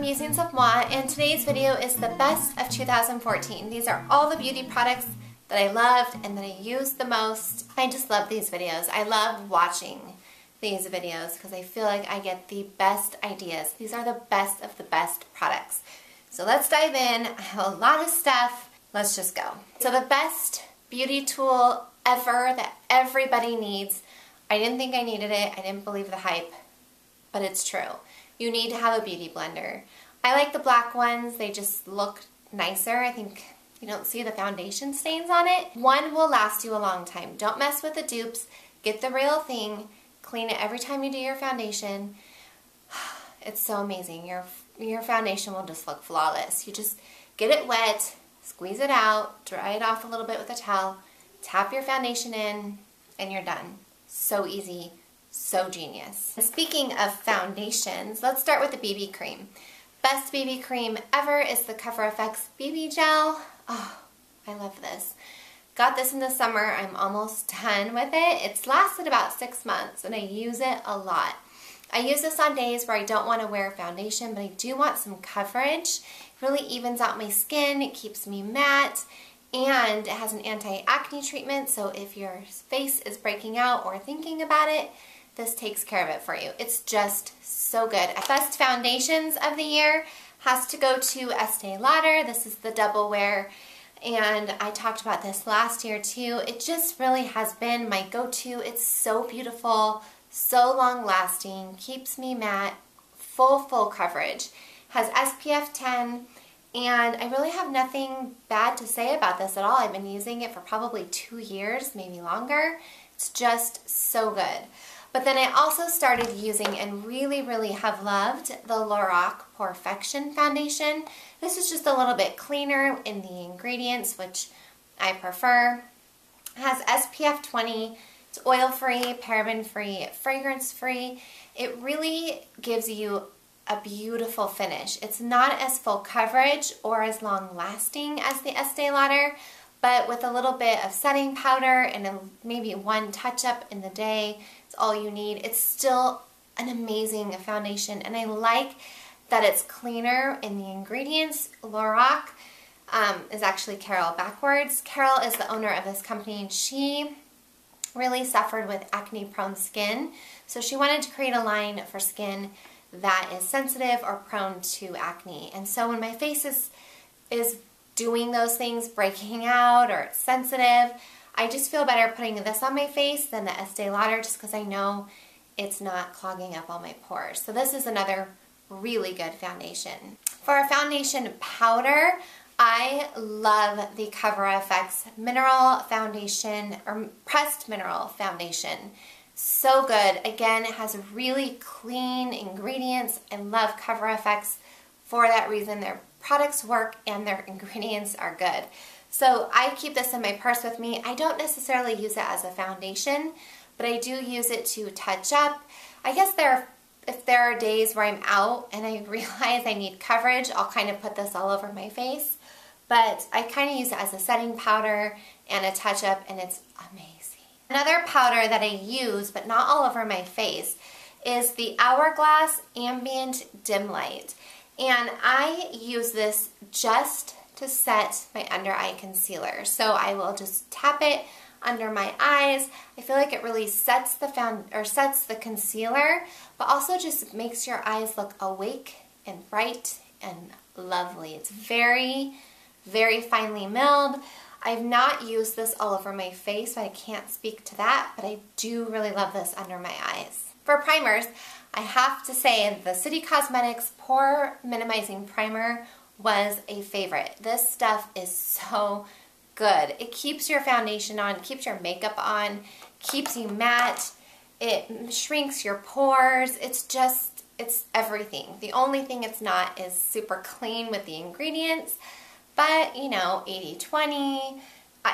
Musings of Moi, and today's video is the best of 2014. These are all the beauty products that I loved and that I used the most. I just love these videos. I love watching these videos because I feel like I get the best ideas. These are the best of the best products. So let's dive in. I have a lot of stuff. Let's just go. So the best beauty tool ever that everybody needs. I didn't think I needed it. I didn't believe the hype, but it's true. You need to have a beauty blender. I like the black ones. They just look nicer. I think you don't see the foundation stains on it. One will last you a long time. Don't mess with the dupes. Get the real thing. Clean it every time you do your foundation. It's so amazing. Your foundation will just look flawless. You just get it wet, squeeze it out, dry it off a little bit with a towel, tap your foundation in, and you're done. So easy. So genius. Speaking of foundations, let's start with the BB cream. Best BB cream ever is the Cover FX BB gel. Oh, I love this. Got this in the summer. I'm almost done with it. It's lasted about 6 months and I use it a lot. I use this on days where I don't want to wear foundation, but I do want some coverage. It really evens out my skin. It keeps me matte. And it has an anti-acne treatment, so if your face is breaking out or thinking about it, this takes care of it for you. It's just so good. Best foundations of the year has to go to Estee Lauder. This is the double wear, and I talked about this last year too. It just really has been my go-to. It's so beautiful, so long lasting, keeps me matte, full coverage, has SPF 10, and I really have nothing bad to say about this at all. I've been using it for probably 2 years, maybe longer. It's just so good. But then I also started using and really have loved the Lorac Perfection foundation. This is just a little bit cleaner in the ingredients, which I prefer. It has SPF 20. It's oil-free, paraben-free, fragrance-free. It really gives you a beautiful finish. It's not as full coverage or as long-lasting as the Estee Lauder, but with a little bit of setting powder and maybe one touch-up in the day, it's all you need. It's still an amazing foundation, and I like that it's cleaner in the ingredients. Lorac is actually Carol backwards. Carol is the owner of this company, and she really suffered with acne-prone skin, so she wanted to create a line for skin that is sensitive or prone to acne. And so when my face is doing those things, breaking out, or it's sensitive, I just feel better putting this on my face than the Estee Lauder just because I know it's not clogging up all my pores. So this is another really good foundation. For a foundation powder, I love the Cover FX Mineral Foundation, or Pressed Mineral Foundation. So good. Again, it has really clean ingredients. I love Cover FX for that reason. Their products work and their ingredients are good. So I keep this in my purse with me. I don't necessarily use it as a foundation, but I do use it to touch up. I guess if there are days where I'm out and I realize I need coverage, I'll kind of put this all over my face. But I kind of use it as a setting powder and a touch-up, and it's amazing. Another powder that I use, but not all over my face, is the Hourglass Ambient Dim Light. And I use this just to set my under eye concealer. So I will just tap it under my eyes. I feel like it really sets the concealer, but also just makes your eyes look awake and bright and lovely. It's very finely milled. I've not used this all over my face, so I can't speak to that, but I do really love this under my eyes. For primers, I have to say the City Cosmetics Pore Minimizing Primer was a favorite. This stuff is so good. It keeps your foundation on, keeps your makeup on, keeps you matte, it shrinks your pores. It's everything. The only thing it's not is super clean with the ingredients, but you know, 80-20,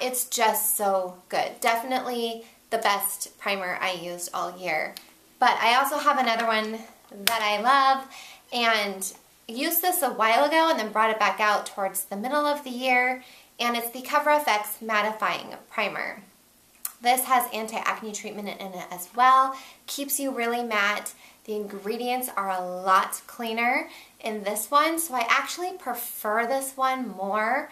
it's just so good. Definitely the best primer I used all year. But I also have another one that I love, and used this a while ago and then brought it back out towards the middle of the year, and it's the Cover FX Mattifying Primer. This has anti-acne treatment in it as well, keeps you really matte, The ingredients are a lot cleaner in this one, so I actually prefer this one more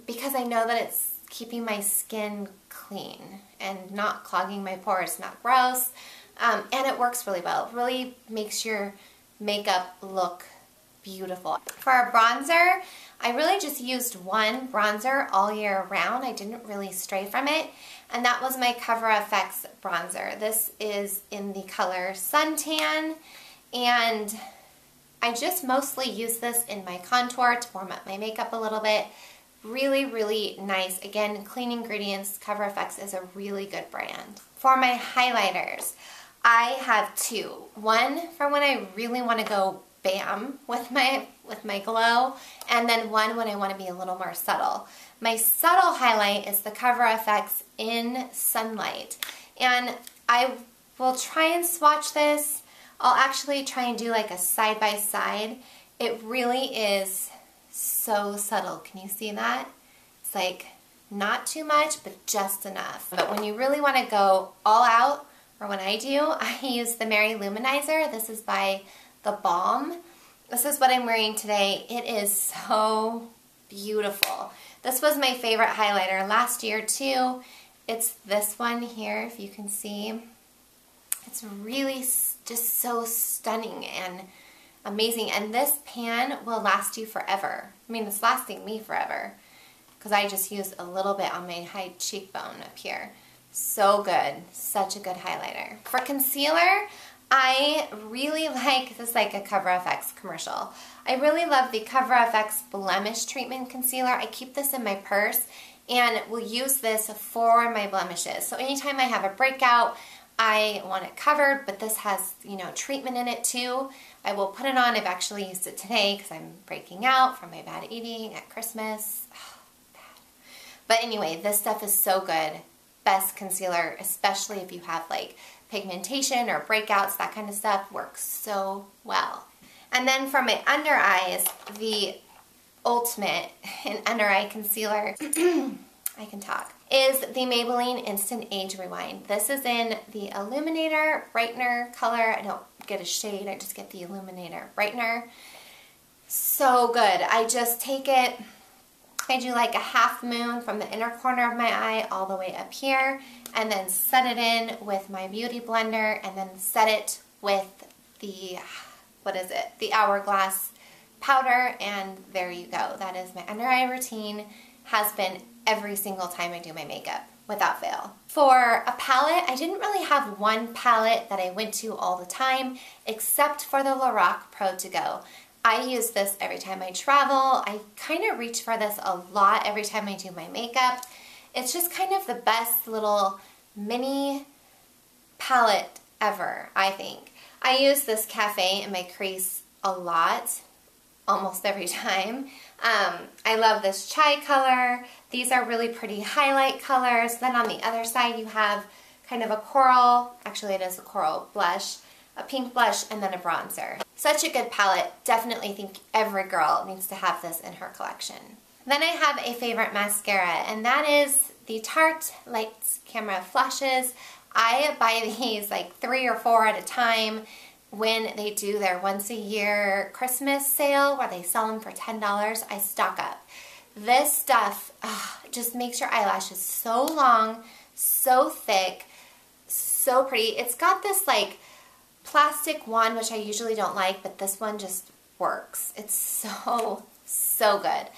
because I know that it's keeping my skin clean and not clogging my pores, not gross, and it works really well. It really makes your makeup look beautiful. For a bronzer, I really just used one bronzer all year round. I didn't really stray from it, and that was my Cover FX bronzer. This is in the color Suntan, and I just mostly use this in my contour to warm up my makeup a little bit. Really, really nice. Again, clean ingredients. Cover FX is a really good brand. For my highlighters, I have two. One for when I really want to go bam with my glow, and then one when I want to be a little more subtle. My subtle highlight is the Cover FX in Sunlight, and I will try and swatch this. I'll actually try and do like a side by side. It really is so subtle. Can you see that? It's like not too much, but just enough. But when you really want to go all out, or when I do, I use the Mary Luminizer. This is by The Balm. This is what I'm wearing today. It is so beautiful. This was my favorite highlighter last year too. It's this one here, if you can see. It's really just so stunning and amazing. And this pan will last you forever. I mean, it's lasting me forever because I just used a little bit on my high cheekbone up here. So good. Such a good highlighter. For concealer, I really like, this is like a Cover FX commercial. I really love the Cover FX Blemish Treatment Concealer. I keep this in my purse and will use this for my blemishes. So anytime I have a breakout, I want it covered, but this has, you know, treatment in it too. I will put it on. I've actually used it today because I'm breaking out from my bad eating at Christmas. Oh, bad. But anyway, this stuff is so good. Best concealer, especially if you have like pigmentation or breakouts, that kind of stuff works so well. And then for my under eyes, the ultimate in under eye concealer, I can talk, is the Maybelline Instant Age Rewind. This is in the Illuminator Brightener color. I don't get a shade, I just get the Illuminator Brightener. So good. I just take it, I do like a half moon from the inner corner of my eye all the way up here, and then set it in with my Beauty Blender, and then set it with the, what is it, the Hourglass powder, and there you go. That is my under eye routine. Has been every single time I do my makeup, without fail. For a palette, I didn't really have one palette that I went to all the time, except for the Lorac Pro To Go. I use this every time I travel. I kind of reach for this a lot every time I do my makeup. It's just kind of the best little mini palette ever, I think. I use this Cafe in my crease a lot, almost every time. I love this chai color. These are really pretty highlight colors. Then on the other side you have kind of a coral, actually it is a coral blush, a pink blush, and then a bronzer. Such a good palette. Definitely think every girl needs to have this in her collection. Then I have a favorite mascara, and that is the Tarte Lights Camera Flashes. I buy these like 3 or 4 at a time when they do their once a year Christmas sale where they sell them for $10. I stock up. This stuff just makes your eyelashes so long, so thick, so pretty. It's got this like plastic wand, which I usually don't like, but this one just works. It's so, so good.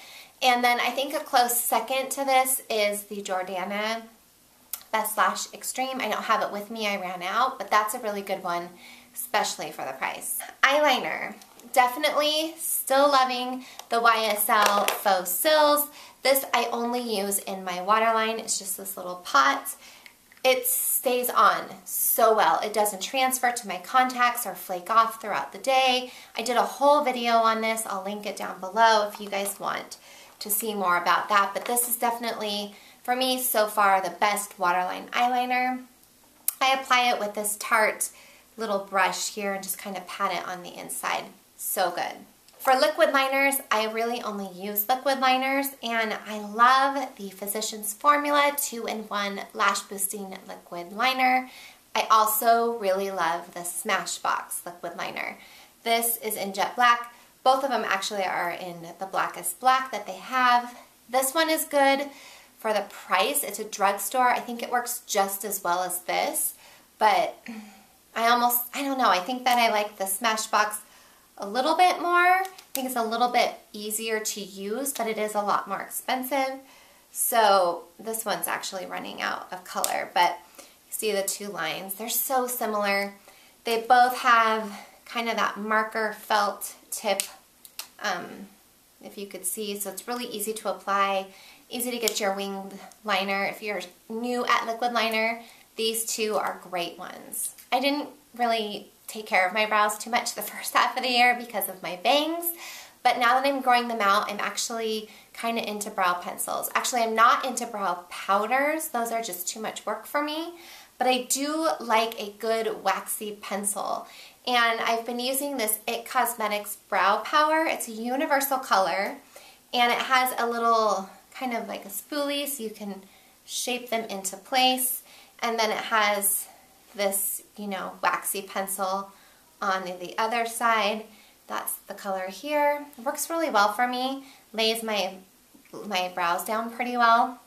And then I think a close second to this is the Jordana Best Lash Extreme. I don't have it with me, I ran out, but that's a really good one, especially for the price. Eyeliner. Definitely still loving the YSL Faux Cils. This I only use in my waterline. It's just this little pot. It stays on so well. It doesn't transfer to my contacts or flake off throughout the day. I did a whole video on this. I'll link it down below if you guys want to see more about that. But this is definitely, for me, so far the best waterline eyeliner. I apply it with this Tarte little brush here and just kind of pat it on the inside. So good. For liquid liners, I really only use liquid liners, and I love the Physicians Formula 2-in-1 Lash Boosting Liquid Liner. I also really love the Smashbox liquid liner. This is in jet black. Both of them actually are in the blackest black that they have. This one is good for the price. It's a drugstore. I think it works just as well as this, but I don't know. I think that I like the Smashbox a little bit more. I think it's a little bit easier to use, but it is a lot more expensive. So this one's actually running out of color, but you see the two lines. They're so similar. They both have kind of that marker felt tip, if you could see. So it's really easy to apply, easy to get your winged liner. If you're new at liquid liner, these two are great ones. I didn't really take care of my brows too much the first half of the year because of my bangs, but now that I'm growing them out, I'm actually kind of into brow pencils. Actually, I'm not into brow powders. Those are just too much work for me, but I do like a good waxy pencil. And I've been using this It Cosmetics Brow Power. It's a universal color, and it has a little kind of like a spoolie so you can shape them into place. And then it has this, you know, waxy pencil on the other side. That's the color here. It works really well for me. Lays my brows down pretty well.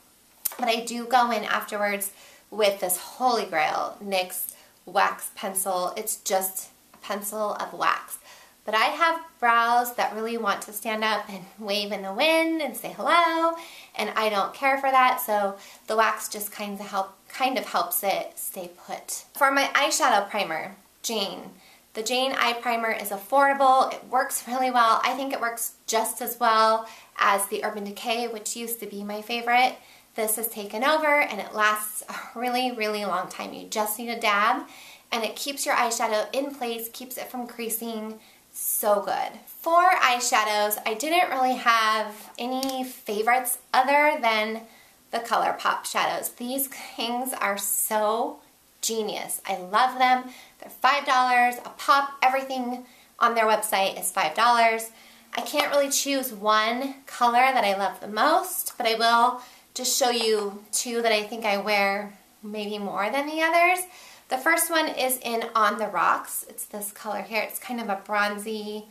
But I do go in afterwards with this Holy Grail NYX wax pencil. It's just a pencil of wax. But I have brows that really want to stand up and wave in the wind and say hello, and I don't care for that, so the wax just kind of helps it stay put. For my eyeshadow primer, Jane. The Jane eye primer is affordable. It works really well. I think it works just as well as the Urban Decay, which used to be my favorite. This has taken over and it lasts a really, really long time. You just need a dab and it keeps your eyeshadow in place, keeps it from creasing. So good. For eyeshadows, I didn't really have any favorites other than the ColourPop shadows. These things are so genius. I love them. They're $5 a pop. Everything on their website is $5. I can't really choose one color that I love the most, but I will just show you two that I think I wear maybe more than the others. The first one is in On the Rocks. It's this color here. It's kind of a bronzy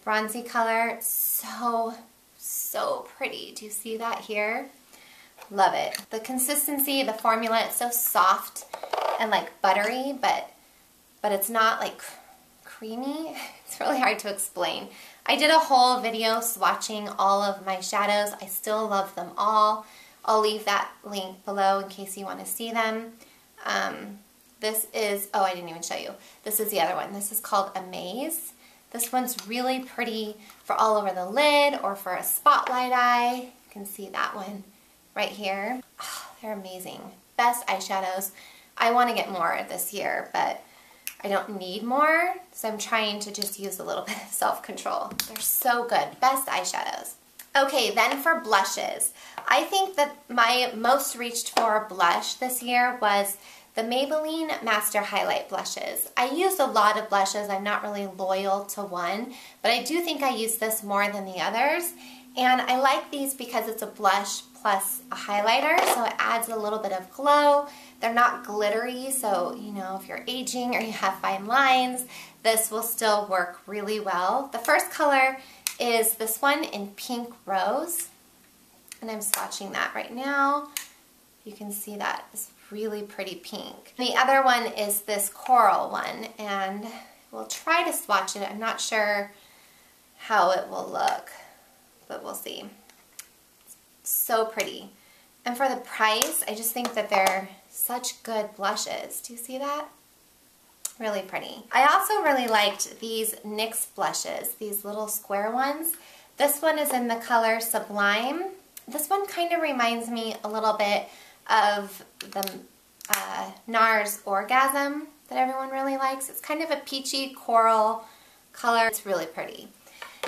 color. It's so pretty. Do you see that here? Love it. The consistency, the formula, it's so soft and like buttery, but it's not like creamy. It's really hard to explain. I did a whole video swatching all of my shadows. I still love them all. I'll leave that link below in case you want to see them. This is, oh, I didn't even show you. This is the other one. This is called Amaze. This one's really pretty for all over the lid or for a spotlight eye. You can see that one right here. Oh, they're amazing. Best eyeshadows. I want to get more this year, but I don't need more, so I'm trying to just use a little bit of self-control. They're so good. Best eyeshadows. Okay, then for blushes. I think that my most reached for blush this year was the Maybelline Master Highlight blushes. I use a lot of blushes. I'm not really loyal to one, but I do think I use this more than the others. And I like these because it's a blush plus a highlighter, so it adds a little bit of glow. They're not glittery, so you know, if you're aging or you have fine lines, this will still work really well. The first color is this one in Pink Rose, and I'm swatching that right now. You can see that it's really pretty pink. The other one is this coral one, and we'll try to swatch it. I'm not sure how it will look, but we'll see. So pretty. And for the price, I just think that they're such good blushes. Do you see that? Really pretty. I also really liked these NYX blushes, these little square ones. This one is in the color Sublime. This one kind of reminds me a little bit of the NARS Orgasm that everyone really likes. It's kind of a peachy coral color. It's really pretty.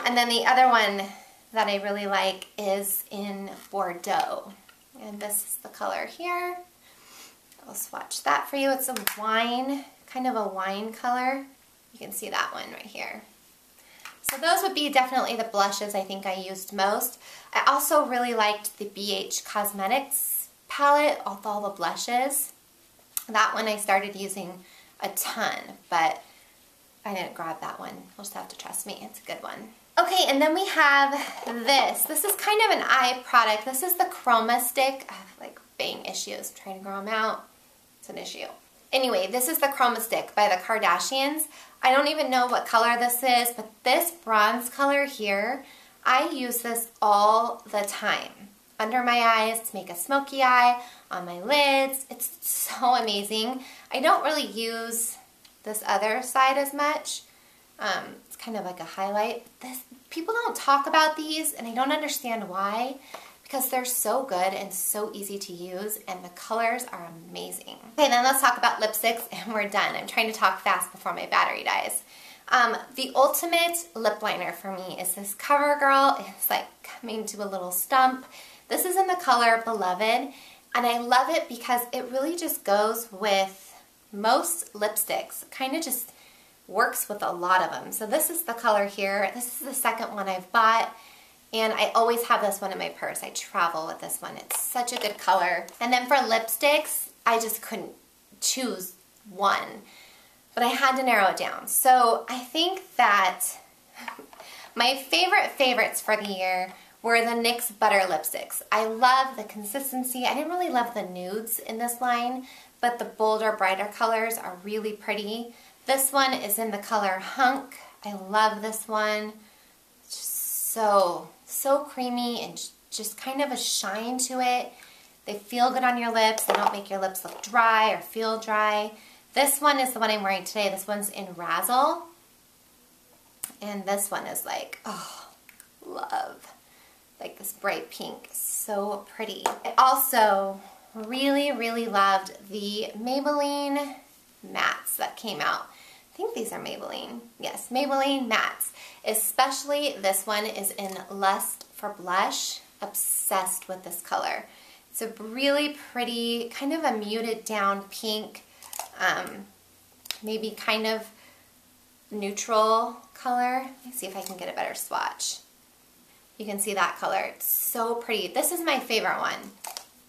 And then the other one that I really like is in Bordeaux. And this is the color here. I'll swatch that for you. It's a wine, kind of a wine color. You can see that one right here. So those would be definitely the blushes I think I used most. I also really liked the BH Cosmetics palette, all the blushes. That one I started using a ton, but I didn't grab that one. You'll just have to trust me. It's a good one. Okay, and then we have this. This is kind of an eye product. This is the Chroma Stick. I have like bang issues trying to grow them out. It's an issue. Anyway, this is the Chroma Stick by the Kardashians. I don't even know what color this is, but this bronze color here, I use this all the time. Under my eyes to make a smoky eye, on my lids. It's so amazing. I don't really use this other side as much. It's kind of like a highlight. People don't talk about these, and I don't understand why, because they're so good and so easy to use, and the colors are amazing. Okay, then let's talk about lipsticks, and we're done. I'm trying to talk fast before my battery dies. The ultimate lip liner for me is this CoverGirl. It's like coming to a little stump. This is in the color Beloved, and I love it because it really just goes with most lipsticks. Kind of just works with a lot of them. So this is the color here. This is the second one I've bought, and I always have this one in my purse. I travel with this one. It's such a good color. And then for lipsticks, I just couldn't choose one, but I had to narrow it down. So I think that my favorites for the year were the NYX Butter lipsticks. I love the consistency. I didn't really love the nudes in this line, but the bolder, brighter colors are really pretty. This one is in the color Hunk. I love this one. It's just so creamy and just kind of a shine to it. They feel good on your lips. They don't make your lips look dry or feel dry. This one is the one I'm wearing today. This one's in Razzle. And this one is like, oh, love. Like this bright pink. So pretty. I also really loved the Maybelline mattes that came out. I think these are Maybelline. Yes, Maybelline mattes. Especially this one is in Lust for Blush. Obsessed with this color. It's a really pretty, kind of a muted down pink, maybe kind of neutral color. Let me see if I can get a better swatch. You can see that color. It's so pretty. This is my favorite one.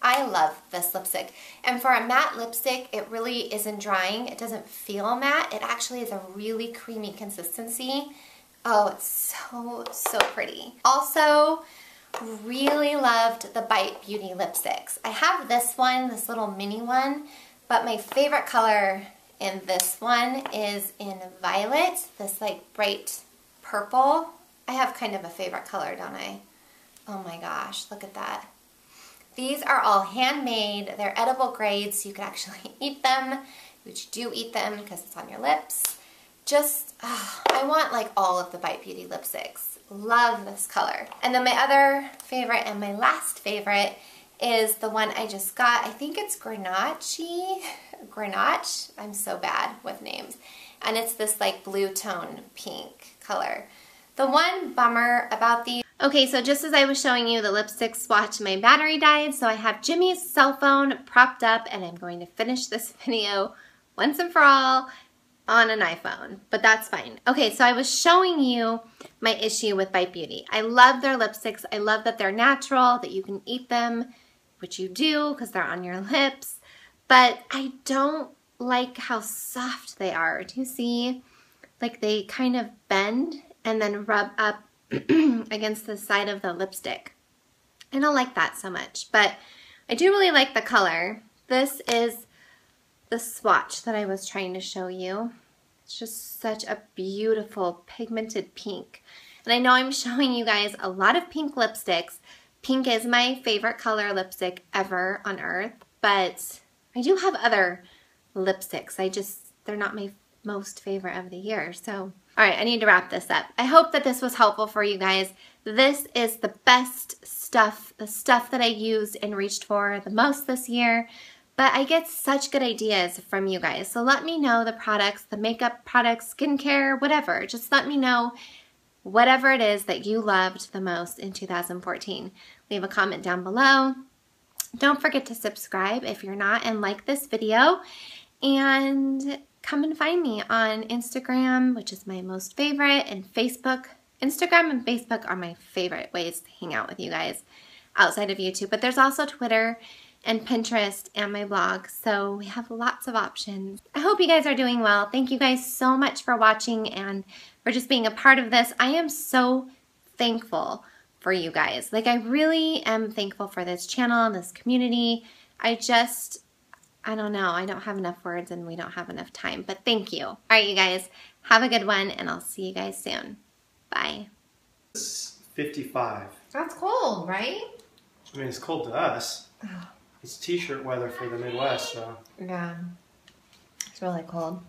I love this lipstick. And for a matte lipstick, it really isn't drying. It doesn't feel matte. It actually is a really creamy consistency. Oh, it's so pretty. Also, really loved the Bite Beauty lipsticks. I have this one, this little mini one, but my favorite color in this one is in Violet, this like bright purple. I have kind of a favorite color, don't I? Oh my gosh, look at that. These are all handmade. They're edible grades, so you can actually eat them, which you do eat them because it's on your lips. Just, I want like all of the Bite Beauty lipsticks. Love this color. And then my other favorite and my last favorite is the one I just got. I think it's Grenache. Grenache? I'm so bad with names. And it's this like blue tone pink color. The one bummer about these, okay, so just as I was showing you the lipstick swatch, my battery died, so I have Jimmy's cell phone propped up, and I'm going to finish this video once and for all on an iPhone, but that's fine. Okay, so I was showing you my issue with Bite Beauty. I love their lipsticks. I love that they're natural, that you can eat them, which you do because they're on your lips, but I don't like how soft they are. Do you see? Like they kind of bend and then rub up against the side of the lipstick. I don't like that so much, but I do really like the color. This is the swatch that I was trying to show you. It's just such a beautiful pigmented pink. And I know I'm showing you guys a lot of pink lipsticks. Pink is my favorite color lipstick ever on earth, but I do have other lipsticks. They're not my most favorite of the year. So, all right, I need to wrap this up. I hope that this was helpful for you guys. This is the best stuff, the stuff that I used and reached for the most this year. But I get such good ideas from you guys. So let me know the products, the makeup products, skincare, whatever. Just let me know whatever it is that you loved the most in 2014. Leave a comment down below. Don't forget to subscribe if you're not and like this video. And come and find me on Instagram, which is my most favorite, and Facebook. Instagram and Facebook are my favorite ways to hang out with you guys outside of YouTube. But there's also Twitter and Pinterest and my blog. So we have lots of options. I hope you guys are doing well. Thank you guys so much for watching and for just being a part of this. I am so thankful for you guys. Like, I really am thankful for this channel and this community. I don't know. I don't have enough words and we don't have enough time, but thank you. All right, you guys, have a good one and I'll see you guys soon. Bye. It's 55. That's cold, right? I mean, it's cold to us. It's t-shirt weather for the Midwest, so. Yeah. It's really cold.